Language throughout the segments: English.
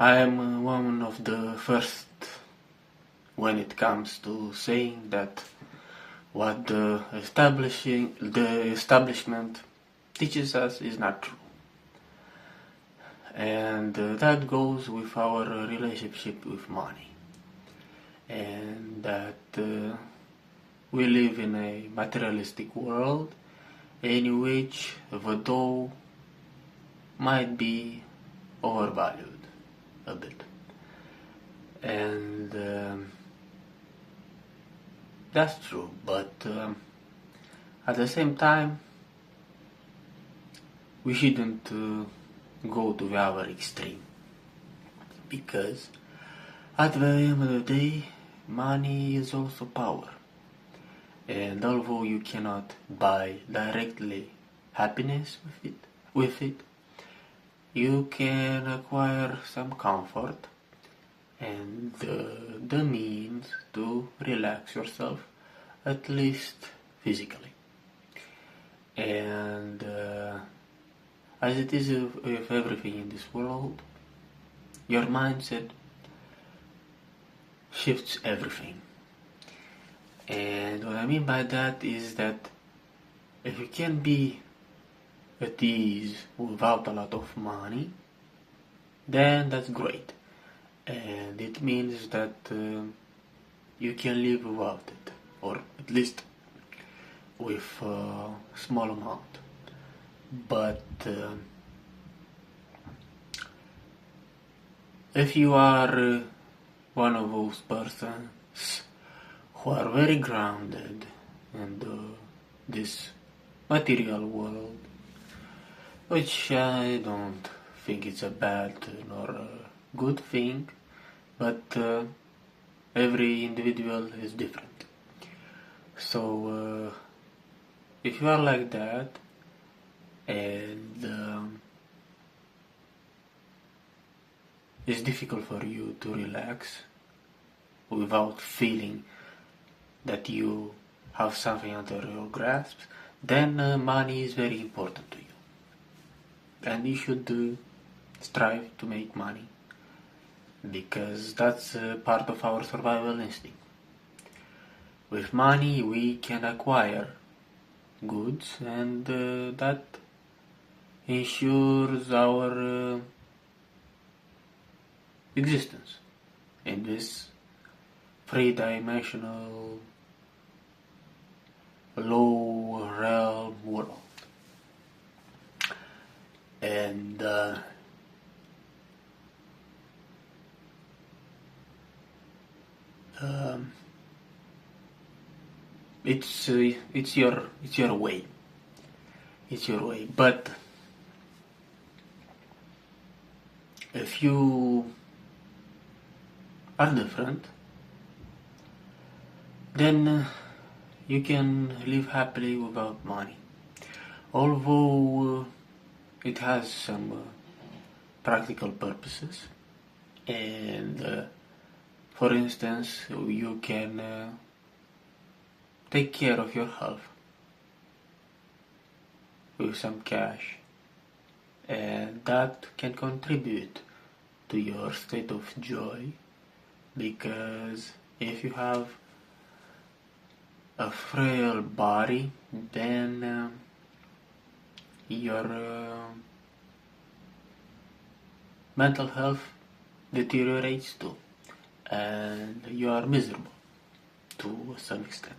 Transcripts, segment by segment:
I am one of the first when it comes to saying that what the establishment teaches us is not true. And that goes with our relationship with money. And that we live in a materialistic world in which the dough might be overvalued a bit. And that's true, but at the same time, we shouldn't go to the other extreme, because at the end of the day, money is also power. And although you cannot buy directly happiness with it, you can acquire some comfort and the means to relax yourself, at least physically. And as it is with everything in this world, your mindset shifts everything. And what I mean by that is that if you can be at ease without a lot of money, then that's great. And it means that you can live without it, or at least with a small amount. But if you are one of those persons who are very grounded in this material world, which I don't think it's a bad nor a good thing, but every individual is different. So if you are like that, and it's difficult for you to relax without feeling that you have something under your grasp, then money is very important to you. And you should strive to make money, because that's part of our survival instinct. With money we can acquire goods, and that ensures our existence in this three-dimensional low realm world. And it's your way. It's your way. But if you are different, then you can live happily without money. Although it has some practical purposes, and for instance, you can take care of your health with some cash, and that can contribute to your state of joy, because if you have a frail body, then your mental health deteriorates too, and you are miserable to some extent.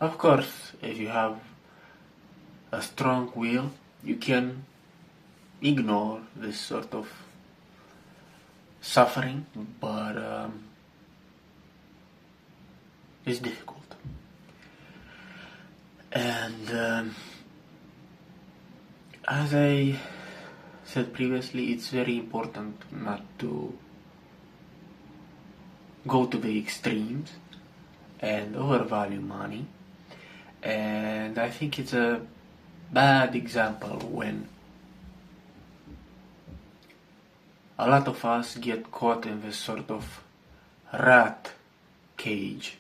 Of course, if you have a strong will, you can ignore this sort of suffering, but it's difficult. And as I said previously, it's very important not to go to the extremes and overvalue money. And I think it's a bad example when a lot of us get caught in this sort of rat cage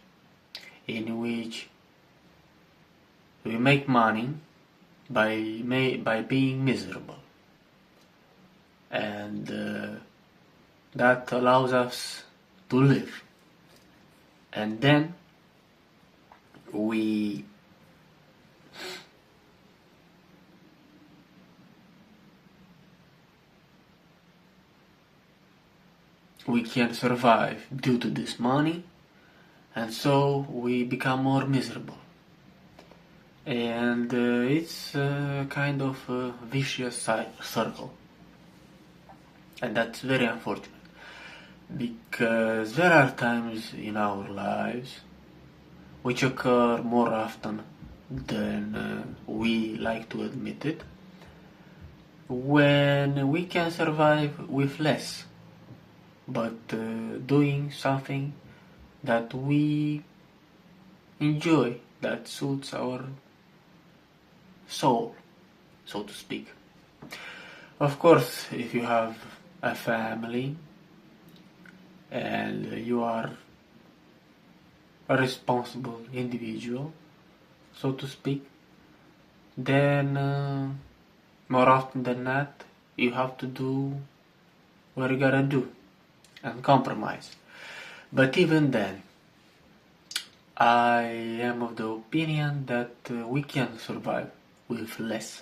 in which we make money by being miserable, and that allows us to live. And then we can survive due to this money, and so we become more miserable. And it's a kind of a vicious circle. And that's very unfortunate. Because there are times in our lives which occur more often than we like to admit it, when we can survive with less, but doing something that we enjoy, that suits our soul, so to speak. Of course, if you have a family and you are a responsible individual, so to speak, then more often than not, you have to do what you gotta do and compromise. But even then, I am of the opinion that we can survive with less.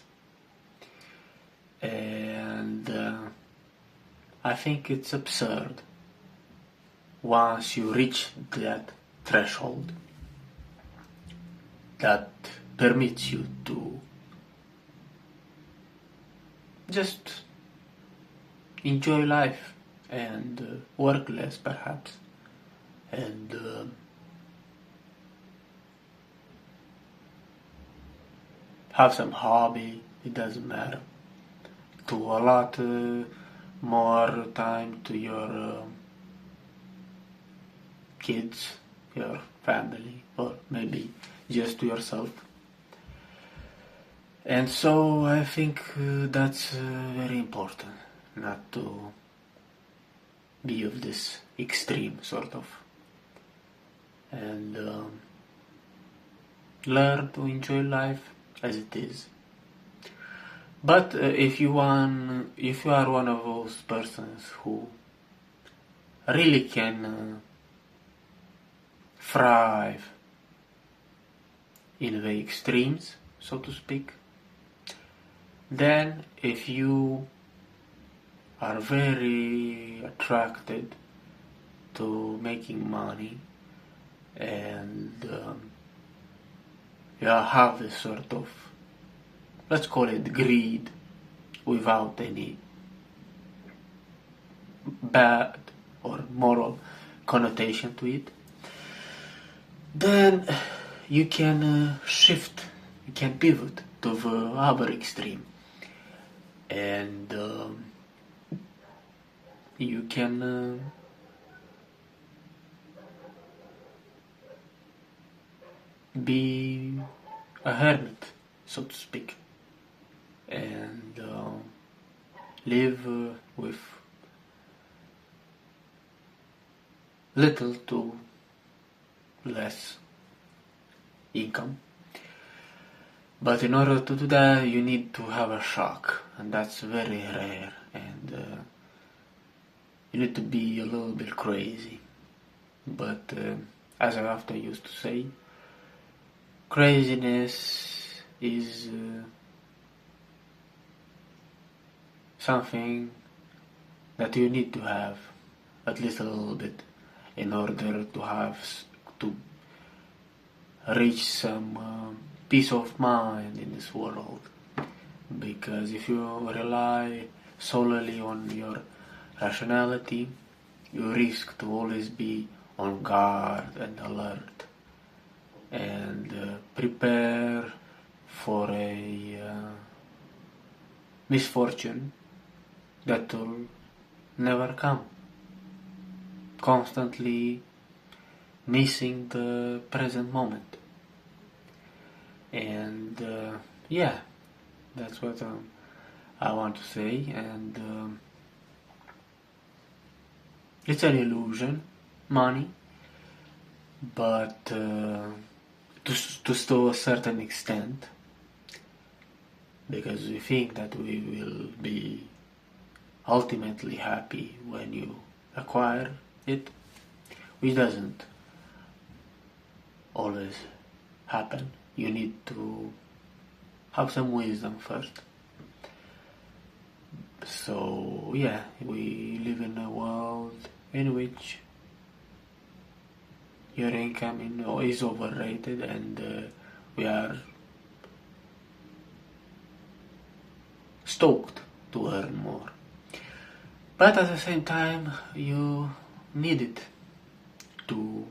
And I think it's absurd once you reach that threshold that permits you to just enjoy life and work less, perhaps, and have some hobby, it doesn't matter, to allot more time to your kids, your family, or maybe just to yourself. And so I think that's very important, not to be of this extreme sort of, and learn to enjoy life as it is. But if you are one of those persons who really can thrive in the extremes, so to speak, then if you are very attracted to making money and you have this sort of, let's call it greed, without any bad or moral connotation to it, then you can shift, you can pivot to the other extreme, and you can be a hermit, so to speak, and live with little to less income. But in order to do that, you need to have a shock, and that's very rare, and you need to be a little bit crazy. But as I often used to say, craziness is something that you need to have at least a little bit in order to reach some peace of mind in this world. Because if you rely solely on your rationality, you risk to always be on guard and alert and prepare for a misfortune that will never come. Constantly missing the present moment. And yeah, that's what I want to say. And it's an illusion, money, but to a certain extent, because we think that we will be ultimately happy when you acquire it, which doesn't always happen. You need to have some wisdom first. So yeah, we live in a world in which your income is overrated, and we are stoked to earn more. But at the same time, you need it to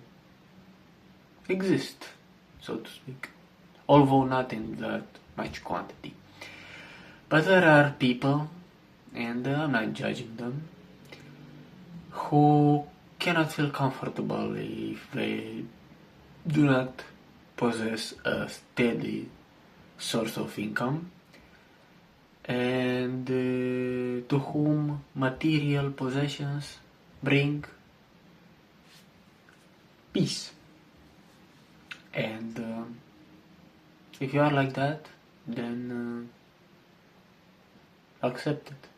exist, so to speak, although not in that much quantity. But there are people, and I'm not judging them, who cannot feel comfortable if they do not possess a steady source of income, and to whom material possessions bring peace. And if you are like that, then accept it.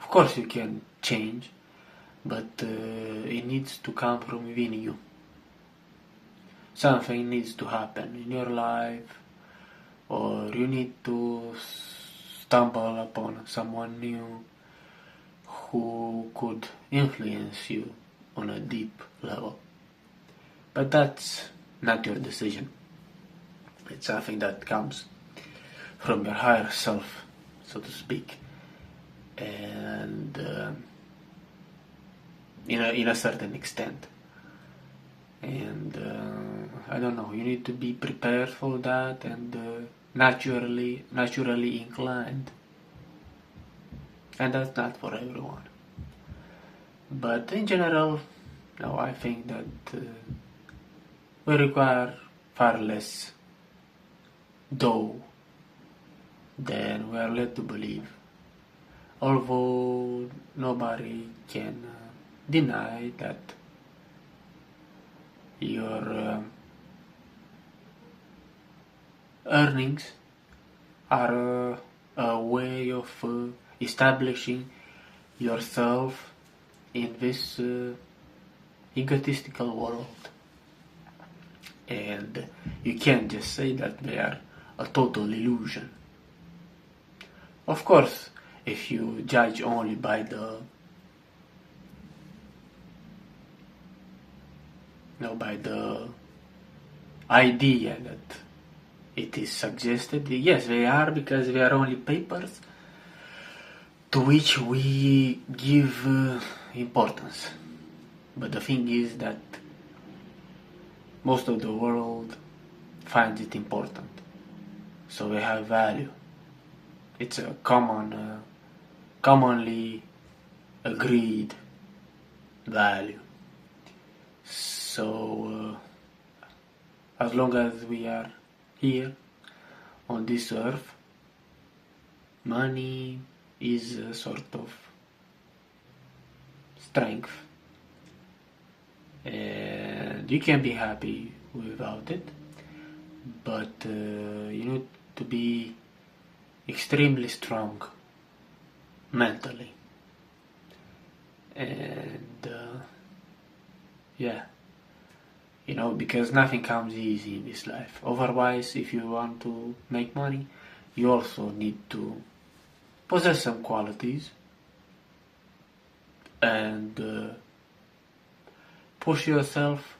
Of course you can change, but it needs to come from within you. Something needs to happen in your life, or you need to stumble upon someone new who could influence you on a deep level. But that's not your decision. It's something that comes from your higher self, so to speak, and in a certain extent. And I don't know, you need to be prepared for that, and naturally inclined. And that's not for everyone. But in general, no, I think that we require far less dough than we are led to believe. Although nobody can deny that your earnings are a way of establishing yourself in this egotistical world, and you can't just say that they are a total illusion. Of course, if you judge only by the idea that it is suggested, yes, they are, because they are only papers to which we give importance. But the thing is that most of the world finds it important, so they have value. It's a commonly agreed value. So as long as we are here on this earth, money is a sort of strength, and you can be happy without it, but you need to be extremely strong mentally, and because nothing comes easy in this life. Otherwise, if you want to make money, you also need to possess some qualities and push yourself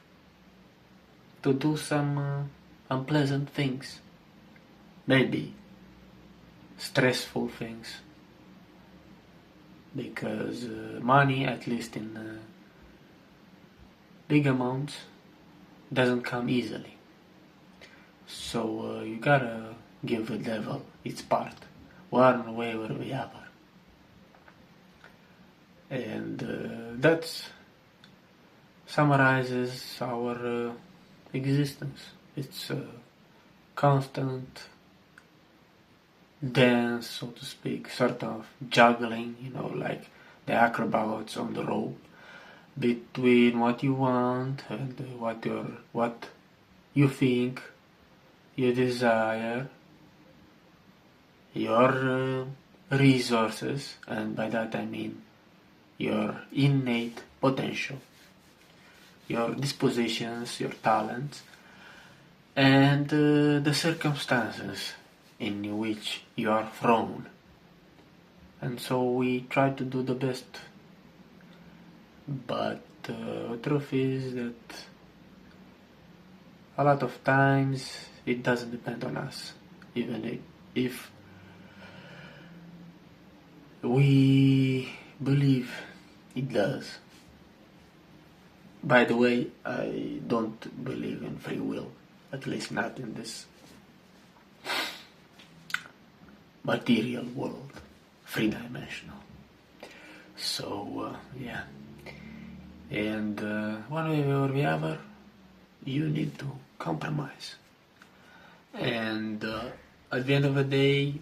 to do some unpleasant things, maybe stressful things, because money, at least in big amounts, doesn't come easily. So you gotta give the devil its part, one way or the other. And that summarizes our existence. It's a constant dance, so to speak, sort of juggling, like the acrobats on the rope, between what you want and what you think, you desire, your resources, and by that I mean your innate potential, your dispositions, your talents, and the circumstances in which you are thrown. And so we try to do the best. But the truth is that a lot of times it doesn't depend on us, even if we believe it does. By the way, I don't believe in free will, at least not in this material world, three-dimensional. So, yeah. And one way or the other, you need to compromise. And at the end of the day,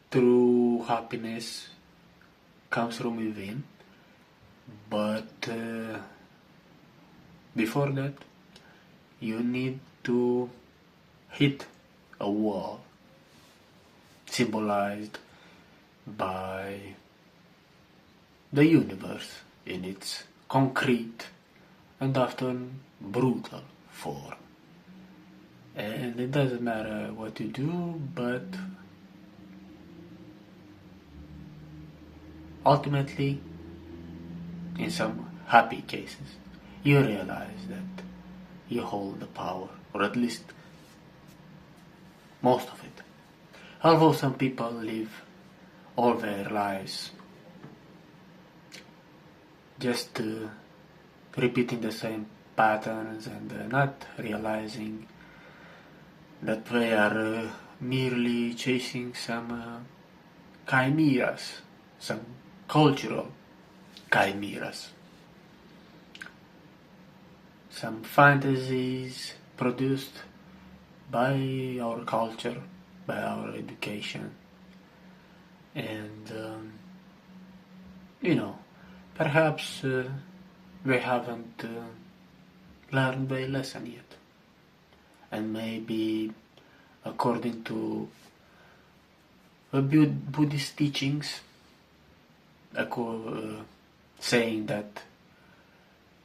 true happiness comes from within. But before that, you need to hit a wall symbolized by the universe in its concrete and often brutal form. And it doesn't matter what you do, but ultimately, in some happy cases, you realize that you hold the power, or at least most of it. Although some people live all their lives just repeating the same patterns and not realizing that they are merely chasing some chimeras, some cultural chimeras, some fantasies produced by our culture, by our education, and perhaps we haven't learned the lesson yet, and maybe according to the Buddhist teachings, saying that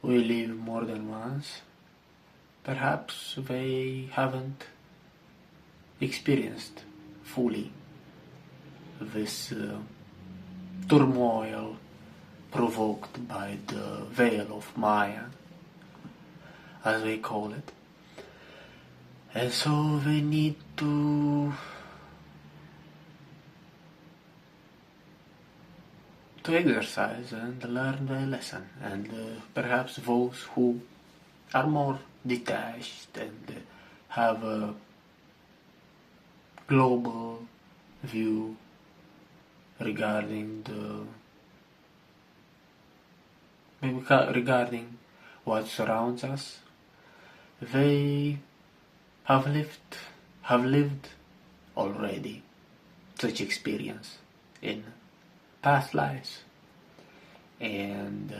we live more than once, perhaps they haven't experienced fully this turmoil provoked by the veil of Maya, as they call it. And so they need to exercise and learn the lesson. And perhaps those who are more detached and have a global view regarding what surrounds us, they have lived already such experience in past lives, and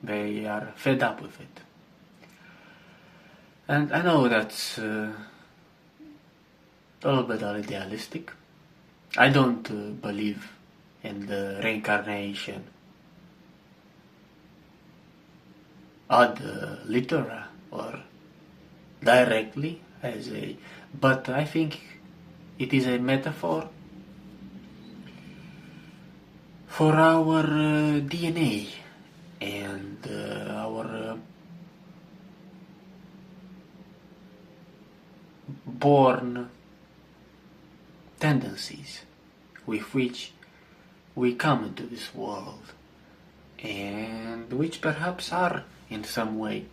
they are fed up with it. And I know that's a little bit idealistic. I don't believe in the reincarnation ad litera or directly but I think it is a metaphor for our DNA and our born tendencies with which we come into this world, and which perhaps are in some way,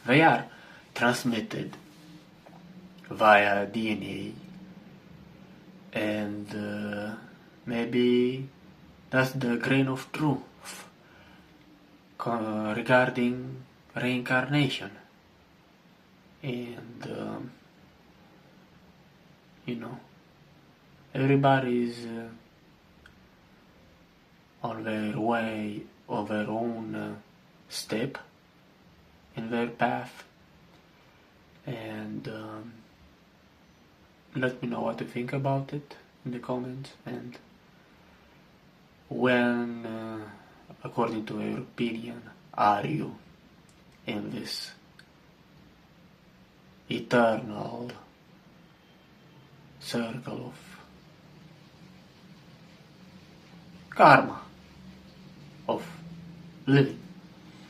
they are transmitted via DNA, and maybe that's the grain of truth regarding reincarnation. And everybody is on their way, on their own step in their path, and let me know what you think about it. in the comments. And when, according to your opinion, are you in this eternal circle of karma, of living?